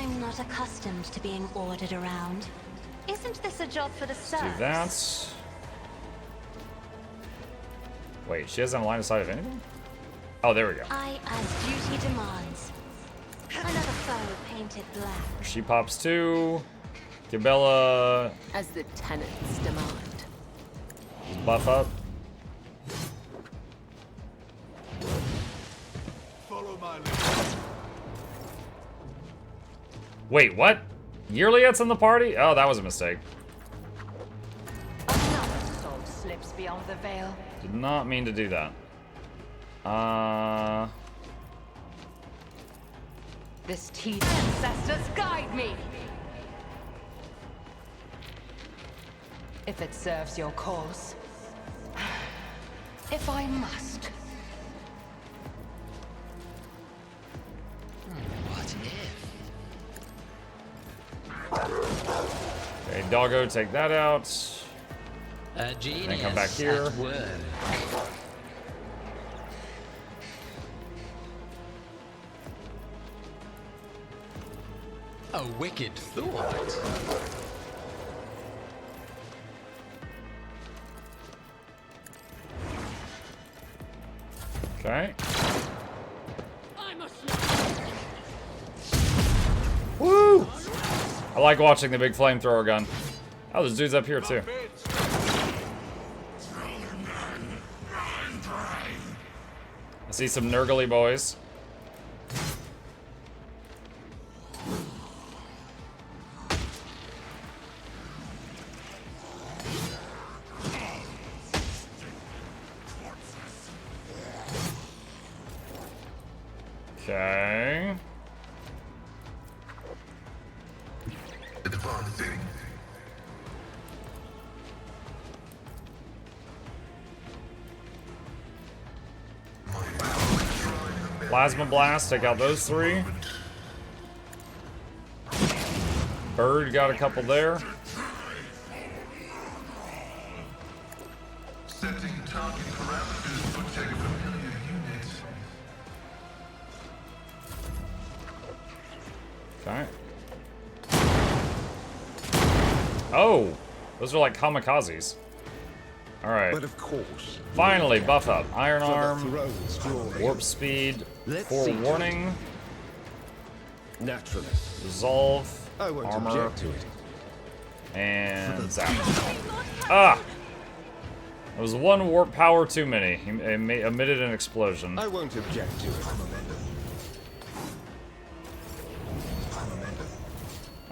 I'm not accustomed to being ordered around. Isn't this a job for the serfs? Do that. Wait, she hasn't a line of sight of anything? Oh, there we go. I, as duty demands. Another foe painted black. She pops too. Gabella. As the tenants demand. Just buff up. Follow my lead. Wait, what? Yearliet's in the party? Oh, that was a mistake. Another soul slips beyond the veil. Did not mean to do that. This teeth ancestors guide me. If it serves your cause. If I must. What if? Okay, doggo, take that out. A genius Then come back here. at work. A wicked thought. Okay. Woo! I like watching the big flamethrower gun. Oh, there's dudes up here too. I see some nurgly boys. Okay. Plasma blast, take out those three. Bird got a couple there. Setting target parameters would take a familiar unit. Okay. Oh, those are like kamikazes. All right. But of course. Finally, buff up. Iron For the arm, throne's glory. warp speed, Let's for see to warning, Naturally. resolve, I won't armor, object to it. and zap. Ah! It was one warp power too many. He emitted an explosion. I won't object to it.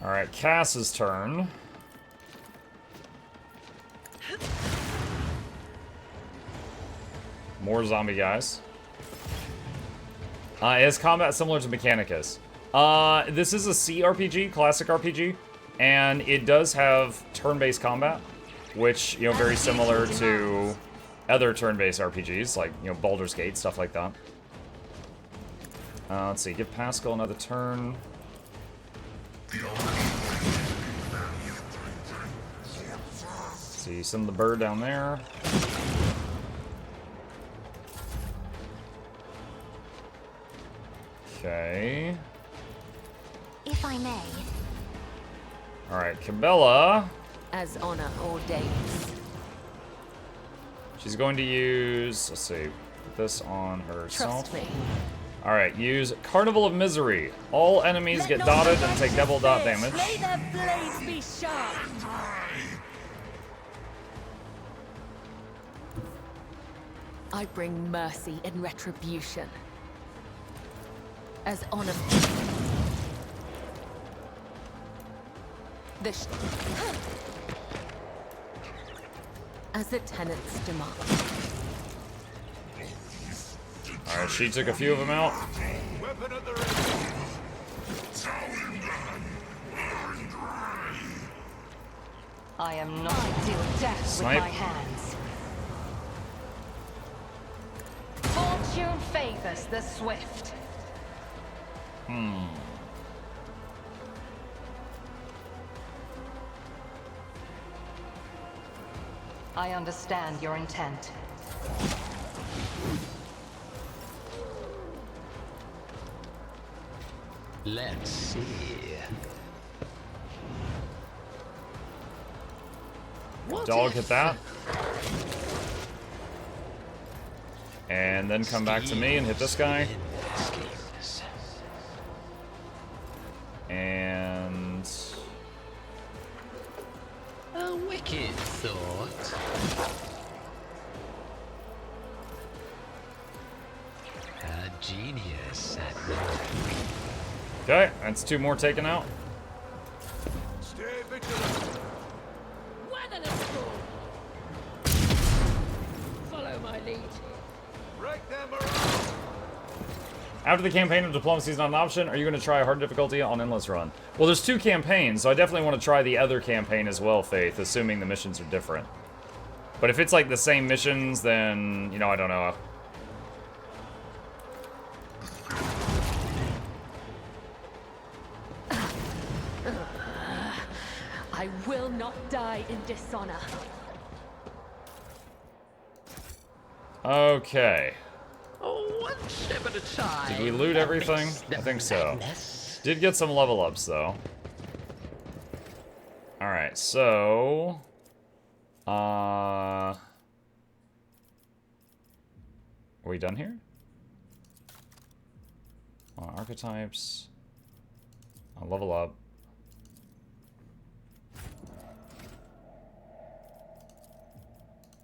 Alright, Cass's turn. More zombie guys. Is combat similar to Mechanicus? This is a CRPG, classic RPG, and it does have turn-based combat, which, you know, very similar to other turn-based RPGs, like, you know, Baldur's Gate, stuff like that. Let's see, give Pascal another turn. See, send the bird down there. Okay. If I may. Alright, Cabela. As honor ordains. She's going to use, let's see, put this on herself. Trust me. Alright, use Carnival of Misery. All enemies get dotted and take double dot damage. May their blades be sharp. I bring mercy and retribution. As honor. As the tenants demand. Alright, she took a few of them out. Weapon at the ready. I am not to deal death Snipe. with my hands. Fortune favors the swift. I understand your intent. Let's see. What Dog if hit that. And then come back to me and hit this guy. schemes? And... A wicked thought. A genius at work. Okay, that's 2 more taken out. Stay vigilant. Weather the storm. Follow my lead. Break them around. After the campaign of diplomacy is not an option, are you going to try a hard difficulty on Endless Run? Well, there's 2 campaigns, so I definitely want to try the other campaign as well, Faith, assuming the missions are different. But if it's like the same missions, then, you know, I don't know. I will not die in dishonor. Okay. Oh, one step at a time. Did we loot everything? I think so. Did get some level ups, though. Alright, so... Are we done here? Archetypes. Level up.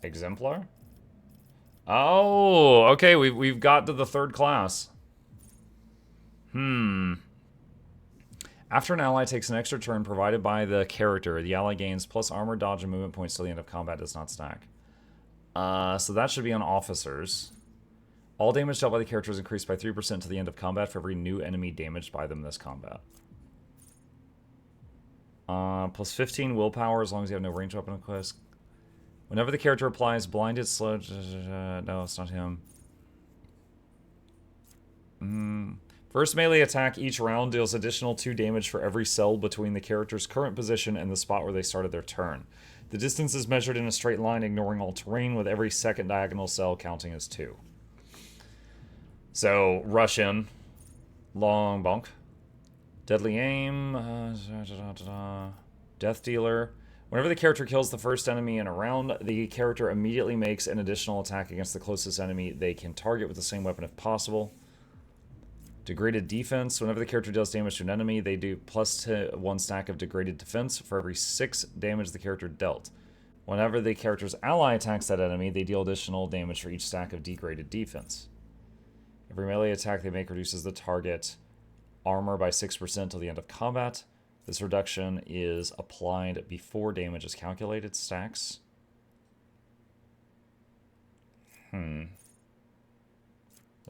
Exemplar? Oh, okay, we've got to the 3rd class. After an ally takes an extra turn provided by the character, the ally gains plus armor, dodge, and movement points till the end of combat does not stack. So that should be on officers. All damage dealt by the character is increased by 3% to the end of combat for every new enemy damaged by them this combat. Plus 15 willpower as long as you have no ranged weapon quest. Whenever the character applies blinded, slow... No, it's not him. First melee attack each round deals additional 2 damage for every cell between the character's current position and the spot where they started their turn. The distance is measured in a straight line, ignoring all terrain, with every second diagonal cell counting as 2. So, rush in. Long bonk. Deadly aim. Death dealer. Whenever the character kills the first enemy in a round, the character immediately makes an additional attack against the closest enemy they can target with the same weapon if possible. Degraded defense. Whenever the character deals damage to an enemy, they do plus 1 stack of degraded defense for every 6 damage the character dealt. Whenever the character's ally attacks that enemy, they deal additional damage for each stack of degraded defense. Every melee attack they make reduces the target armor by 6% till the end of combat. This reduction is applied before damage is calculated. Stacks. The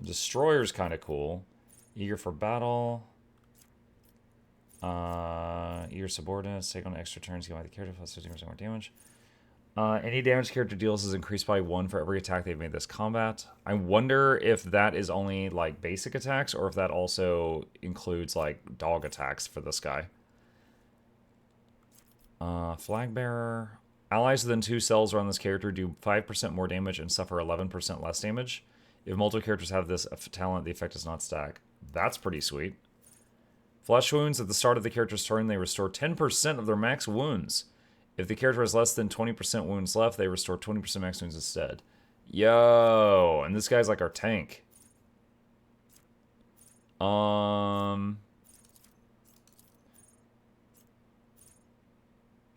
Destroyer's kind of cool. Eager for battle. Eager subordinates. Take on extra turns given by the character plus 15% more damage. Any damage the character deals is increased by 1 for every attack they've made this combat. I wonder if that is only, like, basic attacks, or if that also includes, like, dog attacks for this guy. Flag bearer. Allies within 2 cells around this character do 5% more damage and suffer 11% less damage. If multiple characters have this talent, the effect does not stack. That's pretty sweet. Flesh wounds. At the start of the character's turn, they restore 10% of their max wounds. If the character has less than 20% wounds left, they restore 20% max wounds instead. Yo! And this guy's like our tank.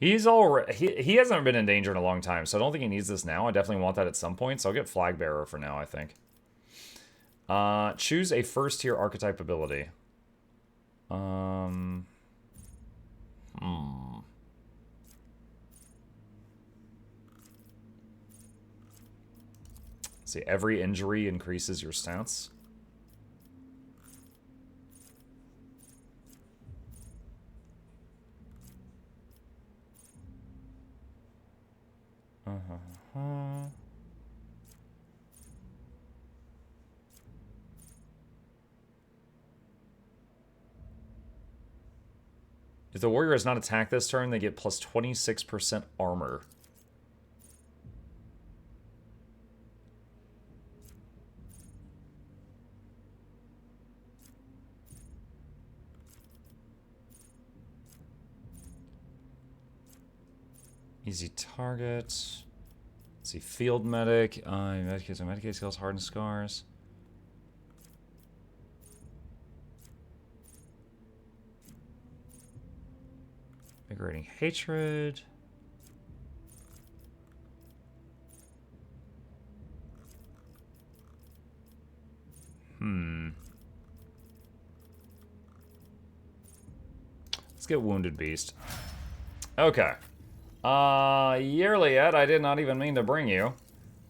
He's already... He hasn't been in danger in a long time, so I don't think he needs this now. I definitely want that at some point, so I'll get Flag Bearer for now, I think. Choose a first-tier archetype ability. See, every injury increases your stats. If the warrior is not attacked this turn, they get plus 26% armor. Easy target. Let's see, field medic. Medicate skills, hardened scars. Invigorating hatred. Let's get Wounded Beast. Okay. Yearly Ed, I did not even mean to bring you.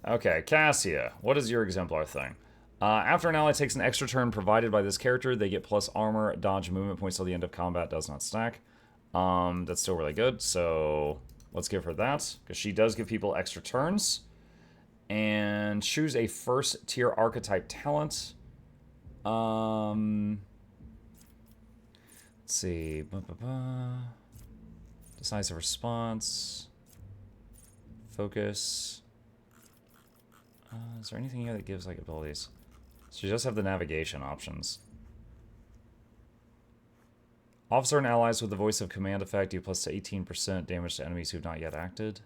Okay, Cassia, what is your exemplar thing? After an ally takes an extra turn provided by this character, they get plus armor, dodge, movement points till the end of combat, does not stack. That's still really good, so let's give her that, because she does give people extra turns. And choose a first tier archetype talent. Let's see. Decisive response. Focus. Is there anything here that gives like abilities? So you just have the navigation options. Officer and allies with the voice of command effect do plus to 18% damage to enemies who have not yet acted.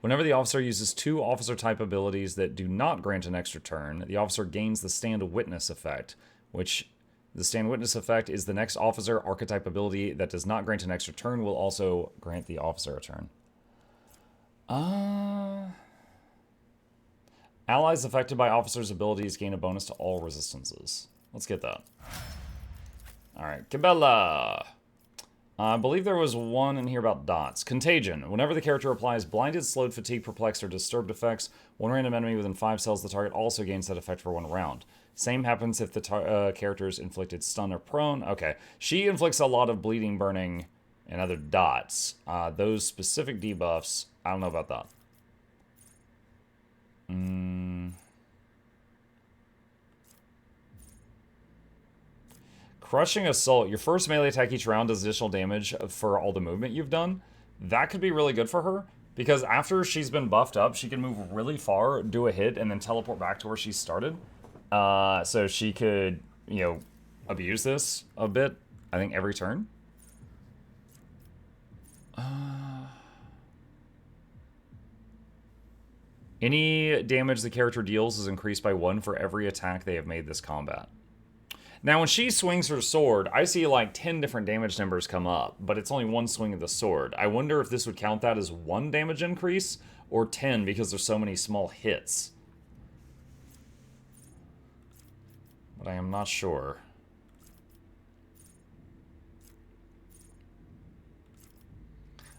Whenever the officer uses two officer-type abilities that do not grant an extra turn, the officer gains the Stand Witness effect, which the Stand Witness effect is the next officer archetype ability that does not grant an extra turn will also grant the officer a turn. Allies affected by officers' abilities gain a bonus to all resistances. Let's get that. Alright, Cabela! I believe there was one in here about dots. Contagion. Whenever the character applies blinded, slowed, fatigued, perplexed, or disturbed effects, one random enemy within 5 cells of the target also gains that effect for 1 round. Same happens if the character is inflicted stun or prone. Okay. She inflicts a lot of bleeding, burning, and other dots. Those specific debuffs, I don't know about that. Crushing Assault. Your first melee attack each round does additional damage for all the movement you've done. That could be really good for her, because after she's been buffed up, she can move really far, do a hit, and then teleport back to where she started. So she could, you know, abuse this a bit, I think, every turn. Any damage the character deals is increased by 1 for every attack they have made this combat. Now, when she swings her sword, I see like 10 different damage numbers come up, but it's only 1 swing of the sword. I wonder if this would count that as 1 damage increase, or 10 because there's so many small hits. But I am not sure.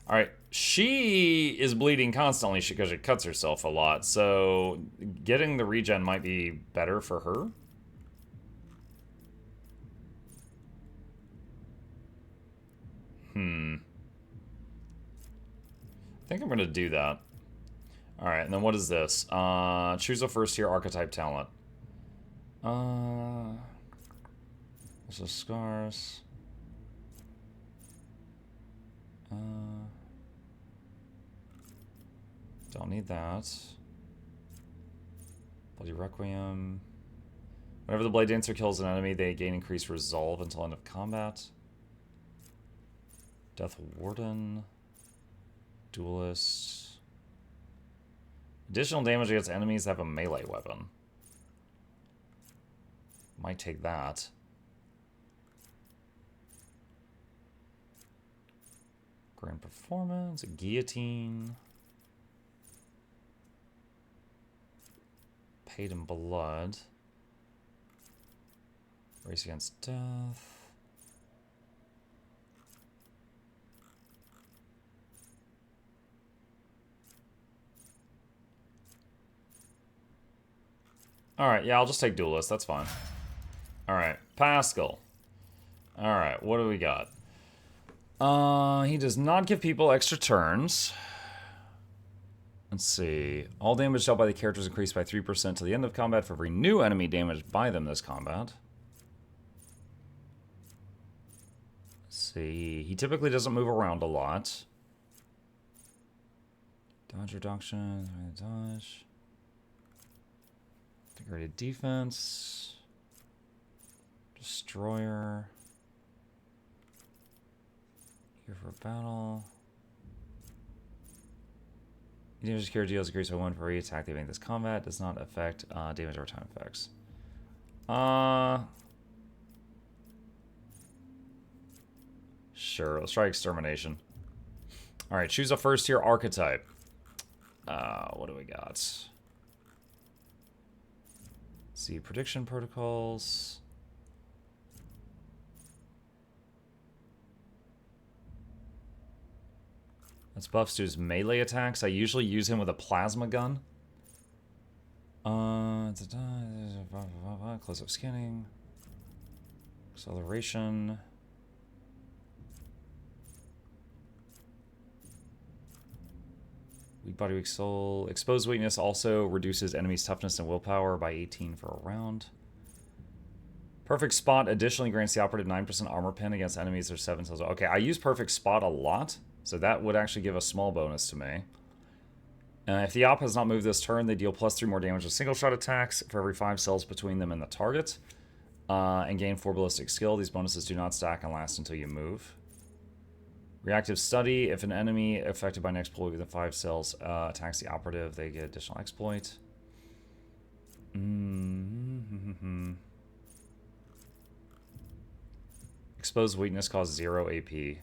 Alright, she is bleeding constantly because she cuts herself a lot, so getting the regen might be better for her. I think I'm going to do that. Alright, and then what is this? Choose a first tier archetype talent. So scars. Don't need that. Bloody Requiem. Whenever the Blade Dancer kills an enemy, they gain increased resolve until end of combat. Death Warden. Duelist. Additional damage against enemies that have a melee weapon. Might take that. Grand Performance, a Guillotine. Paid in Blood. Race Against Death. Alright, yeah, I'll just take Duelist, that's fine. Alright, Pascal. Alright, what do we got? He does not give people extra turns. Let's see. All damage dealt by the character is increased by 3% to the end of combat for every new enemy damaged by them this combat. Let's see. He typically doesn't move around a lot. Dodge reduction, dodge. Integrated defense. Destroyer. Here for battle. Damage security deals increase by 1 for every attack they make this combat. Does not affect damage over time effects. Sure, let's try extermination. Alright, choose a first tier archetype. What do we got? Let's see, prediction protocols. That's buffs to his melee attacks. I usually use him with a plasma gun. Close-up scanning. Acceleration. Weak body, weak soul. Exposed weakness also reduces enemy's toughness and willpower by 18 for a round. Perfect Spot additionally grants the operative 9% armor pen against enemies or 7 cells. Okay, I use Perfect Spot a lot, so that would actually give a small bonus to me. If the op has not moved this turn, they deal +3 more damage with single shot attacks for every 5 cells between them and the target. And gain 4 ballistic skill. These bonuses do not stack and last until you move. Reactive Study. If an enemy affected by an exploit within 5 cells attacks the operative, they get additional exploit. Exposed weakness causes 0 AP.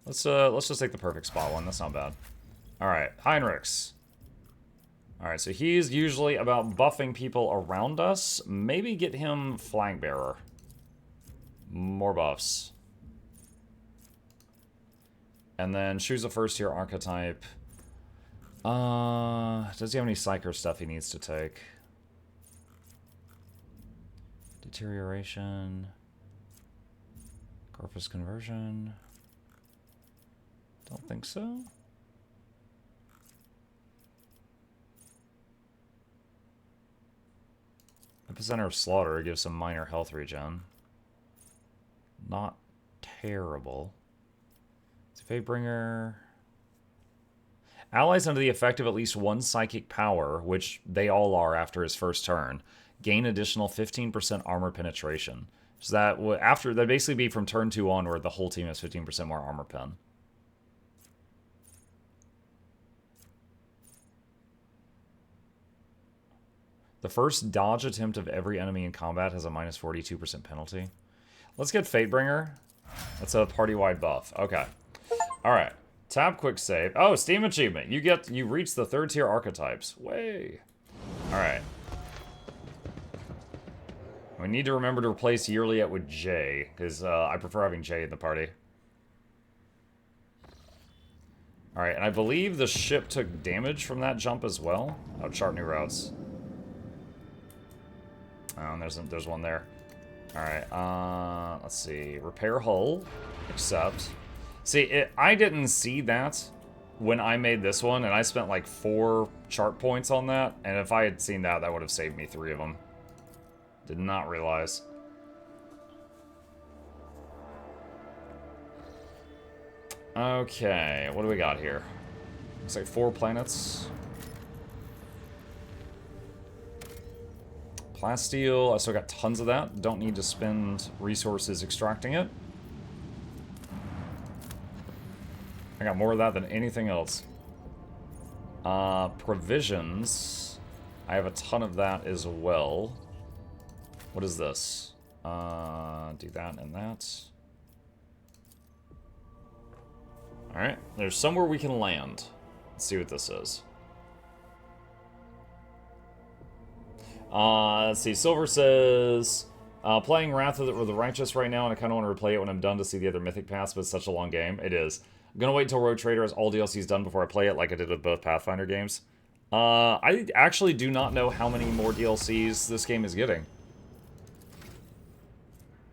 Let's just take the Perfect Spot one. That's not bad. All right, Heinrichs. All right, so he's usually about buffing people around us. Maybe get him Flag Bearer. More buffs. And then choose a first tier archetype. Does he have any Psyker stuff he needs to take? Deterioration. Corpus Conversion. Don't think so. Epicenter of Slaughter gives some minor health regen. Not terrible. Fatebringer. Allies under the effect of at least 1 psychic power, which they all are after his first turn, gain additional 15% armor penetration. So that would that'd basically be from turn 2 onward, the whole team has 15% more armor pen. The first dodge attempt of every enemy in combat has a minus 42% penalty. Let's get Fatebringer. That's a party-wide buff. Okay. Alright. Tab quick save. Oh, Steam achievement. You reach the 3rd tier archetypes. Way. Alright. We need to remember to replace Yearliet with J, because I prefer having J in the party. Alright, and I believe the ship took damage from that jump as well. Oh, chart new routes. Oh, and there's one there. Alright, let's see. Repair hull. Accept. See, I didn't see that when I made this one, and I spent like 4 chart points on that, and if I had seen that, that would have saved me 3 of them. Did not realize. Okay, what do we got here? Looks like 4 planets. Plasteel, I still got tons of that. Don't need to spend resources extracting it. I got more of that than anything else. Provisions. I have a ton of that as well. What is this? Do that and that. Alright, there's somewhere we can land. Let's see what this is. Let's see, Silver says, playing Wrath of the Righteous right now, and I kind of want to replay it when I'm done to see the other Mythic Paths, but it's such a long game. It is. I'm going to wait until Road Trader has all DLCs done before I play it, like I did with both Pathfinder games. I actually do not know how many more DLCs this game is getting.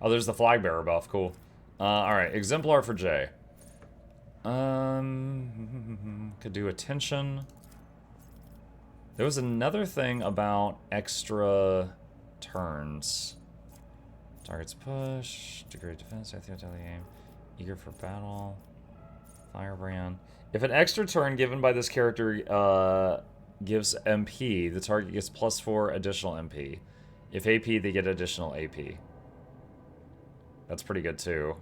Oh, there's the Flag Bearer buff. Cool. Alright, Exemplar for Jay. Could do Attention. There was another thing about extra turns. Targets push, degrade defense, I think aim. Eager for battle. Firebrand. If an extra turn given by this character gives MP, the target gets +4 additional MP. If AP, they get additional AP. That's pretty good too.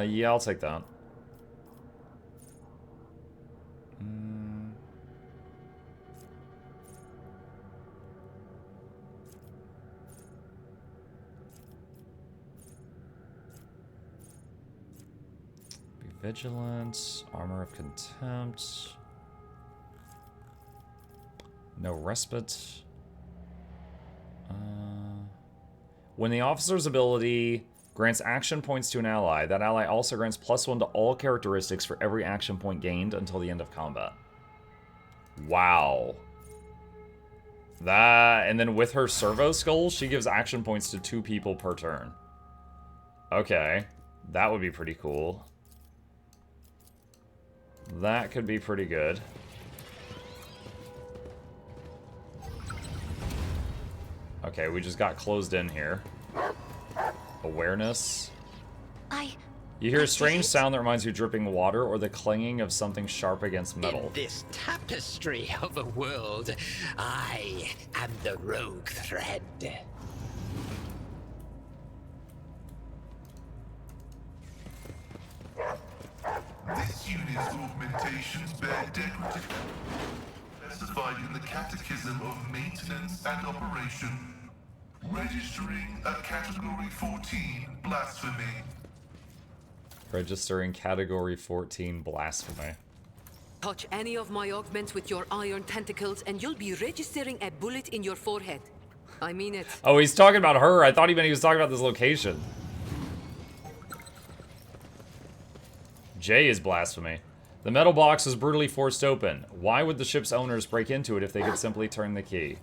Yeah, I'll take that. Be vigilant. Armor of contempt. No respite. When the officer's ability grants action points to an ally, that ally also grants +1 to all characteristics for every action point gained until the end of combat. Wow. That, and then with her servo skull, she gives action points to 2 people per turn. Okay. That would be pretty cool. That could be pretty good. Okay, we just got closed in here. Awareness. You hear a strange sound that reminds you of dripping water or the clanging of something sharp against metal. In this tapestry of a world, I am the rogue thread. This unit's augmentations bear decorative specified in the Catechism of Maintenance and Operation, registering a Category 14 blasphemy. Registering Category 14 blasphemy. Touch any of my augments with your iron tentacles and you'll be registering a bullet in your forehead. I mean it. Oh, he's talking about her. I thought he was talking about this location. J is blasphemy. The metal box was brutally forced open. Why would the ship's owners break into it if they could simply turn the key?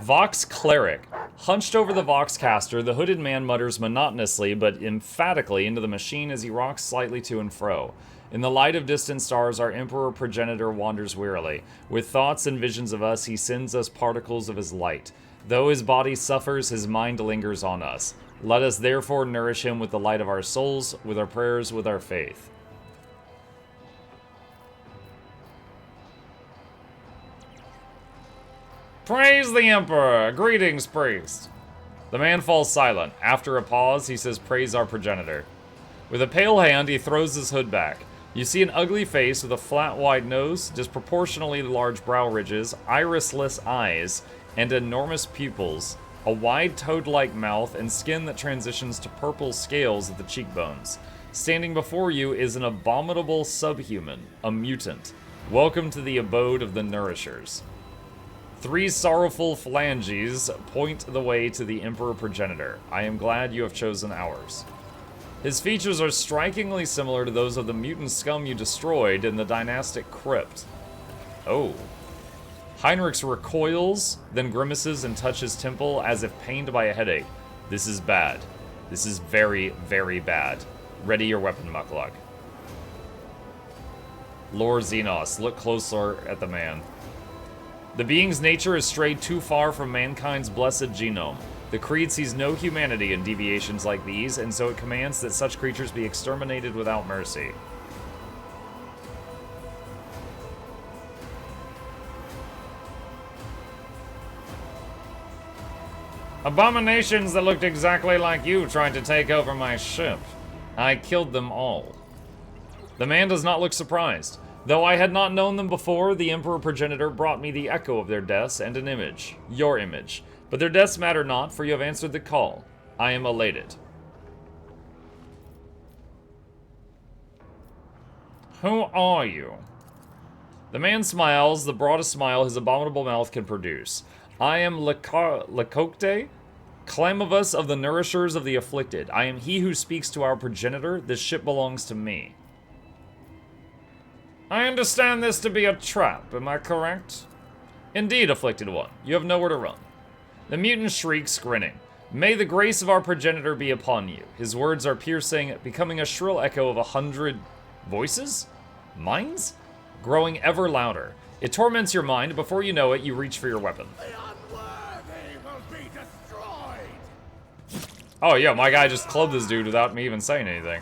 Vox Cleric. Hunched over the Voxcaster, the hooded man mutters monotonously but emphatically into the machine as he rocks slightly to and fro. In the light of distant stars, our Emperor Progenitor wanders wearily. With thoughts and visions of us, he sends us particles of his light. Though his body suffers, his mind lingers on us. Let us therefore nourish him with the light of our souls, with our prayers, with our faith. Praise the Emperor! Greetings, priest! The man falls silent. After a pause, he says, praise our progenitor. With a pale hand, he throws his hood back. You see an ugly face with a flat, wide nose, disproportionately large brow ridges, irisless eyes, and enormous pupils, a wide toad-like mouth, and skin that transitions to purple scales at the cheekbones. Standing before you is an abominable subhuman, a mutant. Welcome to the abode of the Nourishers. 3 sorrowful phalanges point the way to the Emperor Progenitor. I am glad you have chosen ours. His features are strikingly similar to those of the mutant scum you destroyed in the dynastic crypt. Oh. Heinrichs recoils, then grimaces and touches temple as if pained by a headache. This is bad. This is very, very bad. Ready your weapon, Mukluk. Lord Xenos, look closer at the man. The being's nature has strayed too far from mankind's blessed genome. The Creed sees no humanity in deviations like these, and so it commands that such creatures be exterminated without mercy. Abominations that looked exactly like you tried to take over my ship. I killed them all. The man does not look surprised. Though I had not known them before, the Emperor Progenitor brought me the echo of their deaths and an image. Your image. But their deaths matter not, for you have answered the call. I am elated. Who are you? The man smiles, the broadest smile his abominable mouth can produce. I am Lekokte, Clamavus of the Nourishers of the Afflicted. I am he who speaks to our progenitor. This ship belongs to me. I understand this to be a trap, am I correct? Indeed, Afflicted One. You have nowhere to run. The mutant shrieks, grinning. May the grace of our progenitor be upon you. His words are piercing, becoming a shrill echo of 100 voices? Mines? Growing ever louder. It torments your mind. Before you know it, you reach for your weapon. The unworthy will be destroyed. Oh, yeah, my guy just clubbed this dude without me even saying anything.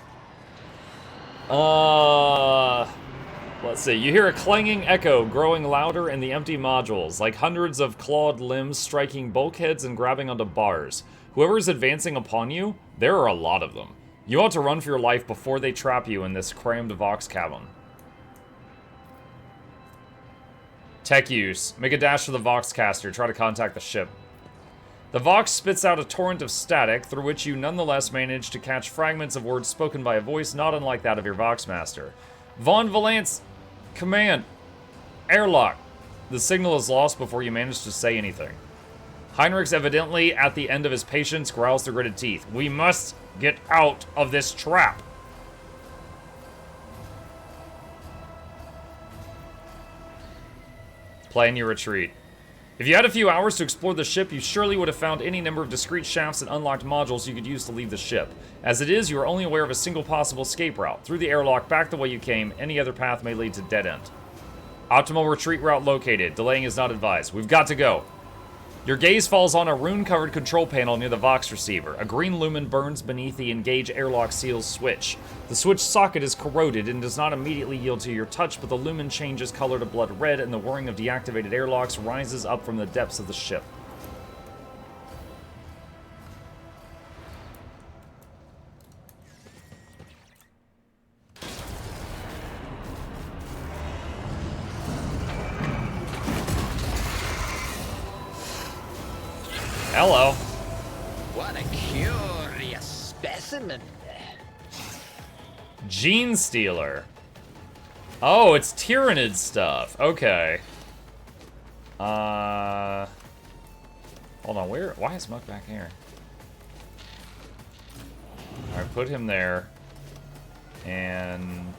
Let's see. You hear a clanging echo growing louder in the empty modules, like hundreds of clawed limbs striking bulkheads and grabbing onto bars. Whoever is advancing upon you, there are a lot of them. You ought to run for your life before they trap you in this crammed Vox cabin. Tech use. Make a dash for the Vox caster. Try to contact the ship. The Vox spits out a torrent of static, through which you nonetheless manage to catch fragments of words spoken by a voice not unlike that of your Vox master. Von Valance, command, airlock. The signal is lost before you manage to say anything. Heinrich's evidently at the end of his patience, growls through gritted teeth. We must get out of this trap. Plan your retreat. If you had a few hours to explore the ship, you surely would have found any number of discrete shafts and unlocked modules you could use to leave the ship. As it is, you are only aware of a single possible escape route. Through the airlock, back the way you came, any other path may lead to dead end. Optimal retreat route located. Delaying is not advised. We've got to go. Your gaze falls on a rune-covered control panel near the Vox receiver. A green lumen burns beneath the engage airlock seal's switch. The switch socket is corroded and does not immediately yield to your touch, but the lumen changes color to blood red and the whirring of deactivated airlocks rises up from the depths of the ship. Hello. What a curious specimen. Gene Stealer. Oh, it's Tyrannid stuff. Okay. Hold on, why is Muck back here? Alright, put him there. And...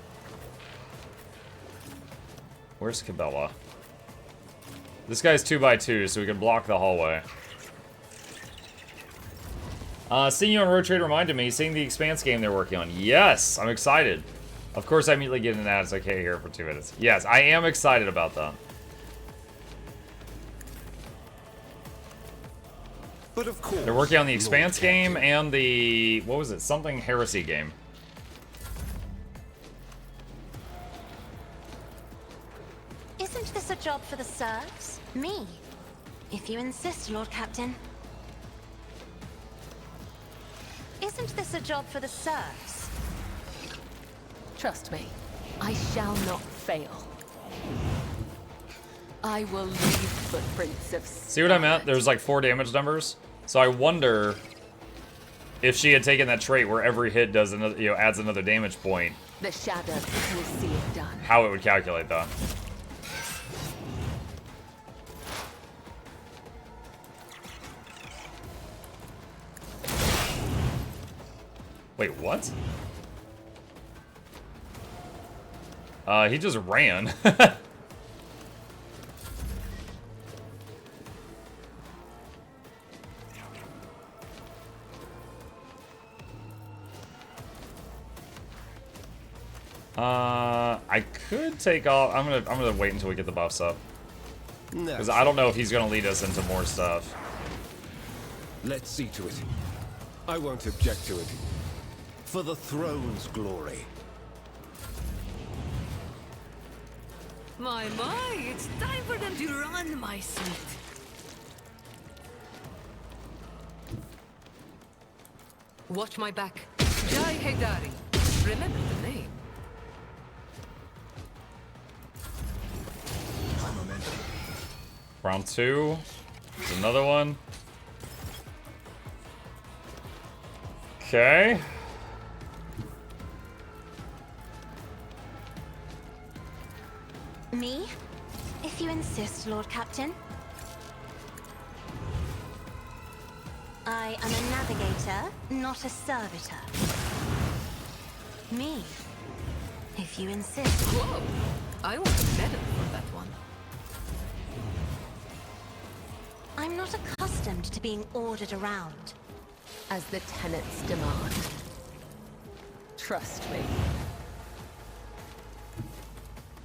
where's Cabela? This guy's 2x2, so we can block the hallway. Seeing you on Road Trade reminded me, seeing the Expanse game they're working on. Yes, I'm excited. Of course, I immediately get an ad. It's okay here for 2 minutes. Yes, I am excited about that. But of course, They're working on the Expanse game and the... what was it? Something Heresy game. Isn't this a job for the serfs? Me. If you insist, Lord Captain. Isn't this a job for the serfs? Trust me, I shall not fail. I will leave footprints of... See what I meant? There's like 4 damage numbers. So I wonder if she had taken that trait where every hit does another, adds another damage point. The shadow will see it done. How it would calculate that. Wait, what? He just ran. I could take off. I'm gonna wait until we get the buffs up, because I don't know if he's gonna lead us into more stuff. Let's see to it. I won't object to it. For the throne's glory. My, it's time for them to run, my sweet. Watch my back. Jai Hedari. Remember the name. Round 2. There's another one. Okay. Me? If you insist, Lord Captain. I am a navigator, not a servitor. Me? If you insist. Whoa! I want a medal for that one. I'm not accustomed to being ordered around. As the tenants demand. Trust me,